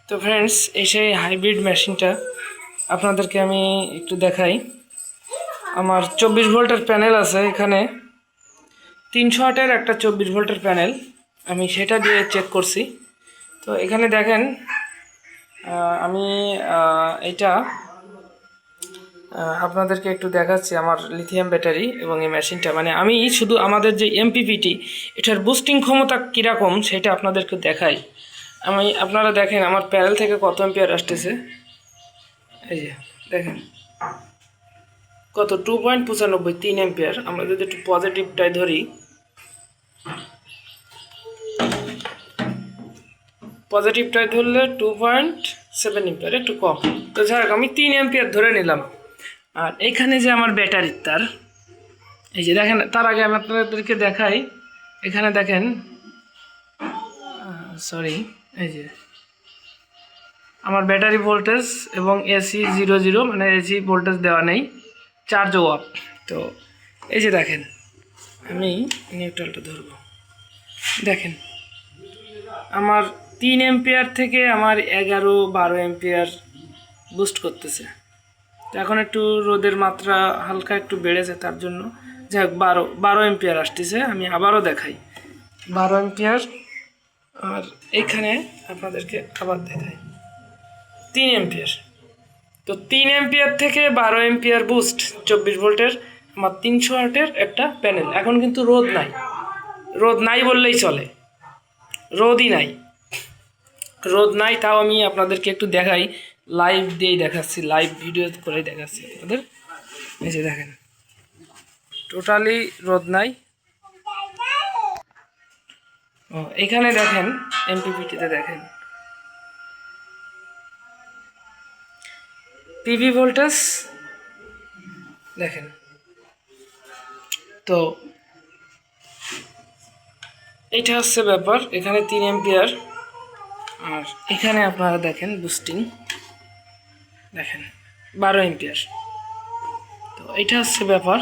তো ফ্রেন্ডস, এই সেই হাইব্রিড মেশিনটা আপনাদেরকে আমি একটু দেখাই। আমার 24 ভোল্টের প্যানেল আছে এখানে, 300 ওয়াটের একটা 24 ভোল্টের প্যানেল। আমি সেটা দিয়ে চেক করছি। তো এখানে দেখেন, আমি এটা আপনাদেরকে একটু দেখাচ্ছি আমার লিথিয়াম ব্যাটারি এবং এই মেশিনটা। মানে আমি শুধু আমাদের যে এমপিপিটি, এটার বুস্টিং ক্ষমতা কীরকম সেটা আপনাদেরকে দেখাই। আপনারা দেখেন আমার প্যানেল থেকে কত এম্পিয়ার আসতেছে। এই যে দেখেন কত, 2.95, 3 এম্পিয়ার। আমরা যদি একটু পজিটিভটাই ধরি, পজিটিভটাই ধরলে 2.7 এম্পিয়ার, একটু কম। তো যাই হোক, আমি 3 এম্পিয়ার ধরে নিলাম। আর এখানে যে আমার ব্যাটারির তার, এই যে দেখেন, তার আগে আমি আপনাদেরকে দেখাই। এখানে দেখেন, সরি, এই যে আমার ব্যাটারি ভোল্টেজ এবং এসি 00, মানে এসি ভোল্টেজ দেওয়া নেই, চার্জও অফ। তো এই যে দেখেন, আমি নিউট্রালটা ধরবো, দেখেন আমার 3 এম্পিয়ার থেকে আমার 11-12 এম্পিয়ার বুস্ট করতেছে। তো এখন একটু রোদের মাত্রা হালকা একটু বেড়েছে, তার জন্য যাই হোক 12 এম্পিয়ার আসতেছে। আমি আবারও দেখাই 12 এম্পিয়ার। আর এইখানে আপনাদেরকে আবার দেখাই 3 এম্পিয়ার। তো 3 এম্পিয়ার থেকে 12 এম্পিয়ার বুস্ট 24 ভোল্টের আমার 300 ওয়াটের একটা প্যানেল। এখন কিন্তু রোদ নাই, রোদ নাই বললেই চলে, রোদই নাই, রোদ নাই। তাও আমি আপনাদেরকে একটু দেখাই, লাইভ দিয়েই দেখাচ্ছি, লাইভ ভিডিও করেই দেখাচ্ছি আপনাদের। এই যে দেখেন, টোটালি রোদ নাই। ও এখানে দেখেন, এমপিপিটিতে দেখেন পিভি ভোল্টেজ দেখেন। তো এটা হচ্ছে ব্যাপার। এখানে 3 এম্পিয়ার, আর এখানে আপনারা দেখেন বুস্টিং দেখেন 12 এম্পিয়ার। তো এটা হচ্ছে ব্যাপার।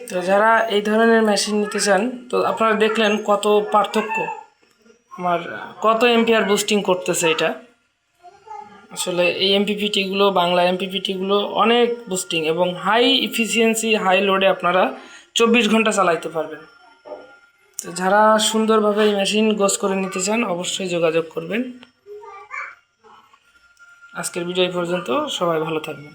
তো যারা এই ধরনের মেশিন নিতে চান, তো আপনারা দেখলেন কত পার্থক্য, আমার কত এম্পিয়ার বুস্টিং করতেছে এটা। আসলে এই এমপিপিটিগুলো, বাংলা এমপিপিটিগুলো অনেক বুস্টিং এবং হাই ইফিসিয়েন্সি, হাই লোডে আপনারা 24 ঘন্টা চালাইতে পারবেন। তো যারা সুন্দরভাবে এই মেশিন গোছ করে নিতে চান, অবশ্যই যোগাযোগ করবেন। আজকের ভিডিও এই পর্যন্ত, সবাই ভালো থাকবেন।